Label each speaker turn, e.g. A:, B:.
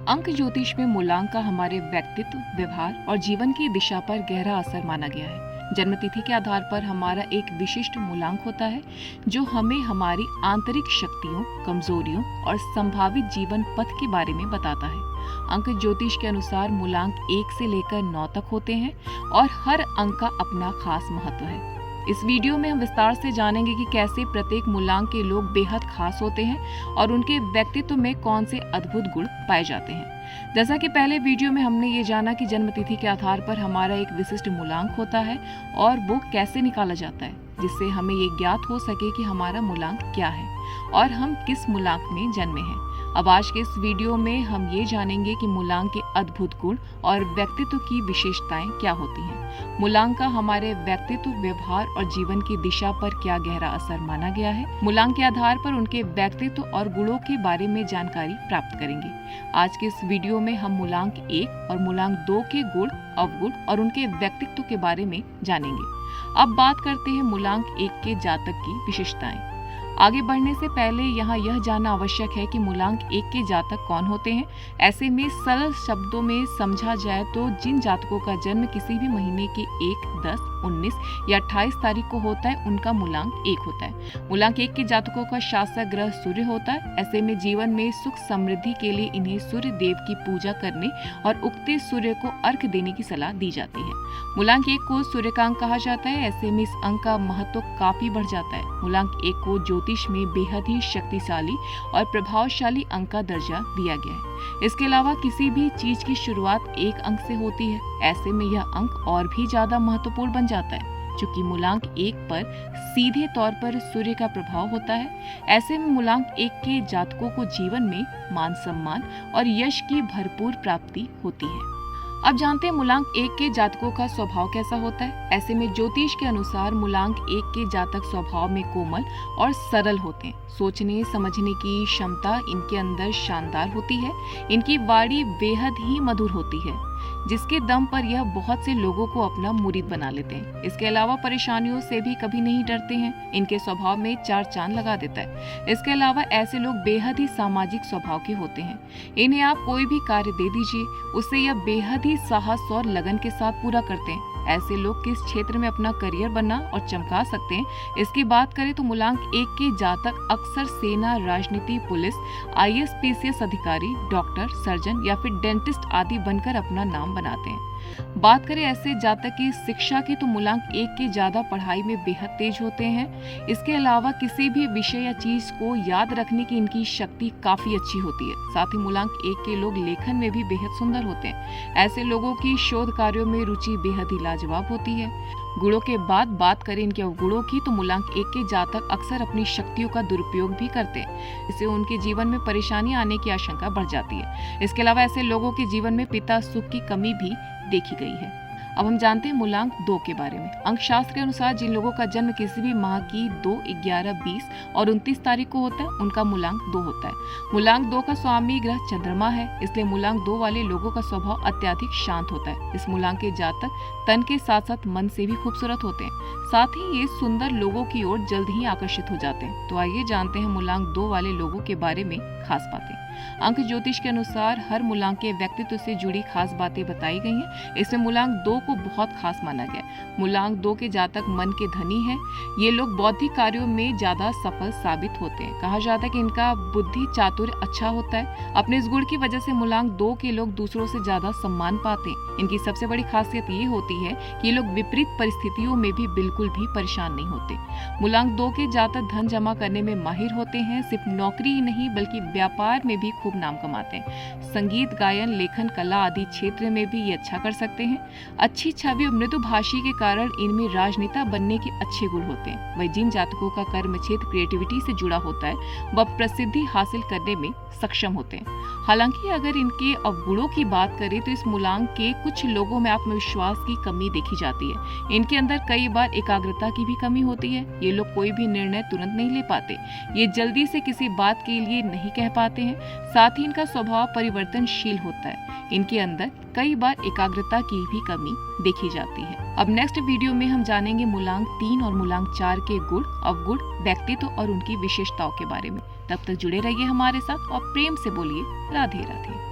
A: अंक ज्योतिष में मूलांक का हमारे व्यक्तित्व, व्यवहार और जीवन की दिशा पर गहरा असर माना गया है। जन्म तिथि के आधार पर हमारा एक विशिष्ट मूलांक होता है जो हमें हमारी आंतरिक शक्तियों, कमजोरियों और संभावित जीवन पथ के बारे में बताता है। अंक ज्योतिष के अनुसार मूलांक 1 से लेकर 9 तक होते हैं और हर अंक का अपना खास महत्व है। इस वीडियो में हम विस्तार से जानेंगे कि कैसे प्रत्येक मूलांक के लोग बेहद खास होते हैं और उनके व्यक्तित्व में कौन से अद्भुत गुण पाए जाते हैं। जैसा कि पहले वीडियो में हमने ये जाना कि जन्म तिथि के आधार पर हमारा एक विशिष्ट मूलांक होता है और वो कैसे निकाला जाता है, जिससे हमें ये ज्ञात हो सके कि हमारा मूलांक क्या है और हम किस मूलांक में जन्मे हैं। अब आज के इस वीडियो में हम ये जानेंगे कि मूलांक के अद्भुत गुण और व्यक्तित्व की विशेषताएं क्या होती हैं। मूलांक का हमारे व्यक्तित्व, व्यवहार और जीवन की दिशा पर क्या गहरा असर माना गया है। मूलांक के आधार पर उनके व्यक्तित्व और गुणों के बारे में जानकारी प्राप्त करेंगे। आज के इस वीडियो में हम मूलांक 1 और मूलांक 2 के गुण, अवगुण और उनके व्यक्तित्व के बारे में जानेंगे। अब बात करते हैं मूलांक 1 के जातक की विशेषताएं। आगे बढ़ने से पहले यहाँ यह जानना आवश्यक है कि मूलांक 1 के जातक कौन होते हैं। ऐसे में सरल शब्दों में समझा जाए तो जिन जातकों का जन्म किसी भी महीने के 1, 10, 19 या 28 तारीख को होता है, उनका मूलांक 1 होता है। मूलांक 1 के जातकों का शासक ग्रह सूर्य होता है। ऐसे में जीवन में सुख समृद्धि के लिए इन्हें सूर्य देव की पूजा करने और उगते सूर्य को अर्घ देने की सलाह दी जाती है। मूलांक 1 को सूर्य का अंक कहा जाता है। ऐसे में इस अंक का महत्व काफी बढ़ जाता है। मूलांक 1 को ज्योतिष में बेहद ही शक्तिशाली और प्रभावशाली अंक का दर्जा दिया गया है। इसके अलावा किसी भी चीज की शुरुआत 1 अंक से होती है। ऐसे में यह अंक और भी ज्यादा महत्वपूर्ण बन जाता है क्योंकि मूलांक 1 पर सीधे तौर पर सूर्य का प्रभाव होता है। ऐसे में मूलांक 1 के जातकों को जीवन में मान सम्मान और यश की भरपूर प्राप्ति होती है। अब जानते हैं मूलांक 1 के जातकों का स्वभाव कैसा होता है। ऐसे में ज्योतिष के अनुसार मूलांक 1 के जातक स्वभाव में कोमल और सरल होते हैं। सोचने समझने की क्षमता इनके अंदर शानदार होती है। इनकी वाणी बेहद ही मधुर होती है, जिसके दम पर यह बहुत से लोगों को अपना मुरीद बना लेते हैं। इसके अलावा परेशानियों से भी कभी नहीं डरते हैं। इनके स्वभाव में 4 चांद लगा देता है। इसके अलावा ऐसे लोग बेहद ही सामाजिक स्वभाव के होते हैं। इन्हें आप कोई भी कार्य दे दीजिए, उससे यह बेहद ही साहस और लगन के साथ पूरा करते हैं। ऐसे लोग किस क्षेत्र में अपना करियर बनना और चमका सकते हैं, इसकी बात करें तो मूलांक 1 के जातक अक्सर सेना, राजनीति, पुलिस, IAS, PCS अधिकारी, डॉक्टर, सर्जन या फिर डेंटिस्ट आदि बनकर अपना नाम बनाते हैं। बात करें ऐसे जातक की शिक्षा की तो मूलांक 1 के ज्यादा पढ़ाई में बेहद तेज होते हैं। इसके अलावा किसी भी विषय या चीज को याद रखने की इनकी शक्ति काफी अच्छी होती है। साथ ही मूलांक 1 के लोग लेखन में भी बेहद सुंदर होते हैं। ऐसे लोगों की शोध कार्यों में रुचि बेहद ही लाजवाब होती है। गुणों के बाद बात करें इनके अवगुणों की तो मूलांक 1 के जातक अक्सर अपनी शक्तियों का दुरुपयोग भी करते हैं। इससे उनके जीवन में परेशानी आने की आशंका बढ़ जाती है। इसके अलावा ऐसे लोगों के जीवन में पिता सुख की कमी भी देखी गई है। अब हम जानते हैं मूलांक 2 के बारे में। अंक शास्त्र के अनुसार जिन लोगों का जन्म किसी भी माह की 2, 11, 20 और 29 तारीख को होता है, उनका मूलांक 2 होता है। मूलांक 2 का स्वामी ग्रह चंद्रमा है, इसलिए मूलांक 2 वाले लोगों का स्वभाव अत्यधिक शांत होता है। इस मूलांक के जातक तन के साथ साथ मन से भी खूबसूरत होते हैं। साथ ही ये सुंदर लोगों की ओर जल्द ही आकर्षित हो जाते हैं। तो आइए जानते हैं मूलांक 2 वाले लोगों के बारे में खास बातें। अंक ज्योतिष के अनुसार हर मूलांक के व्यक्तित्व से जुड़ी खास बातें बताई गई हैं। इसमें मूलांक 2 को बहुत खास माना गया। मूलांक 2 के जातक मन के धनी हैं। ये लोग बौद्धिक कार्यों में ज्यादा सफल साबित होते हैं। कहा जाता है कि इनका बुद्धि चातुर्य अच्छा होता है। अपने इस गुण की वजह से मूलांक 2 के लोग दूसरों से ज्यादा सम्मान पाते हैं। इनकी सबसे बड़ी खासियत ये होती है कि ये लोग विपरीत परिस्थितियों में भी बिल्कुल भी परेशान नहीं होते। मूलांक 2 के जातक धन जमा करने में माहिर होते हैं। सिर्फ नौकरी ही नहीं बल्कि व्यापार में भी खूब नाम कमाते हैं। संगीत, गायन, लेखन, कला आदि क्षेत्र में भी ये अच्छा कर सकते हैं। अच्छी छवि और मृदु भाषी के कारण इनमें राजनेता बनने के अच्छे गुण होते हैं। वही जिन जातकों का कर्म क्षेत्र क्रिएटिविटी से जुड़ा होता है, वह प्रसिद्धि हासिल करने में सक्षम होते हैं। हालांकि अगर इनके अवगुणों की बात करें तो इस मूलांक के कुछ लोगों में आत्मविश्वास की कमी देखी जाती है। इनके अंदर कई बार एकाग्रता की भी कमी होती है। ये लोग कोई भी निर्णय तुरंत नहीं ले पाते। ये जल्दी से किसी बात के लिए नहीं कह पाते हैं। साथ ही इनका स्वभाव परिवर्तनशील होता है। इनके अंदर कई बार एकाग्रता की भी कमी देखी जाती है। अब नेक्स्ट वीडियो में हम जानेंगे मूलांक 3 और मूलांक 4 के गुण, अवगुण, व्यक्तित्व और उनकी विशेषताओं के बारे में। तब तक जुड़े रहिए हमारे साथ और प्रेम से बोलिए राधे राधे।